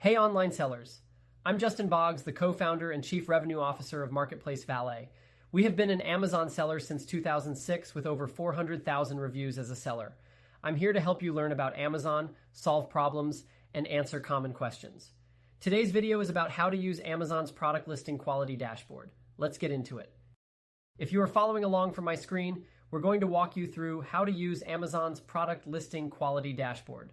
Hey online sellers, I'm Justin Boggs, the co-founder and chief revenue officer of Marketplace Valet. We have been an Amazon seller since 2006 with over 400,000 reviews as a seller. I'm here to help you learn about Amazon, solve problems, and answer common questions. Today's video is about how to use Amazon's product listing quality dashboard. Let's get into it. If you are following along from my screen, we're going to walk you through how to use Amazon's product listing quality dashboard.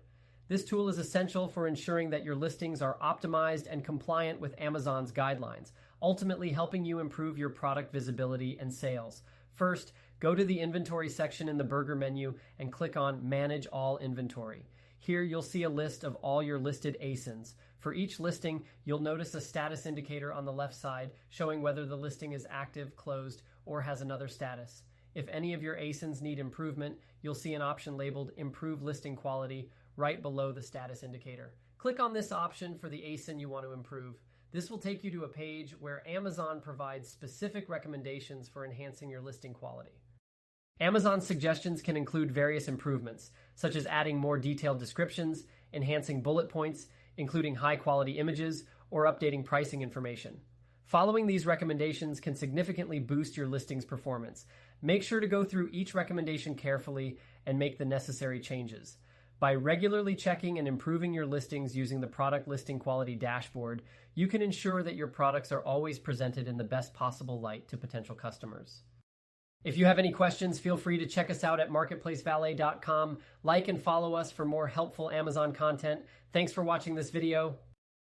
This tool is essential for ensuring that your listings are optimized and compliant with Amazon's guidelines, ultimately helping you improve your product visibility and sales. First, go to the inventory section in the burger menu and click on Manage All Inventory. Here you'll see a list of all your listed ASINs. For each listing, you'll notice a status indicator on the left side showing whether the listing is active, closed, or has another status. If any of your ASINs need improvement, you'll see an option labeled Improve Listing Quality right below the status indicator. Click on this option for the ASIN you want to improve. This will take you to a page where Amazon provides specific recommendations for enhancing your listing quality. Amazon's suggestions can include various improvements, such as adding more detailed descriptions, enhancing bullet points, including high-quality images, or updating pricing information. Following these recommendations can significantly boost your listing's performance. Make sure to go through each recommendation carefully and make the necessary changes. By regularly checking and improving your listings using the product listing quality dashboard, you can ensure that your products are always presented in the best possible light to potential customers. If you have any questions, feel free to check us out at marketplacevalet.com. Like and follow us for more helpful Amazon content. Thanks for watching this video.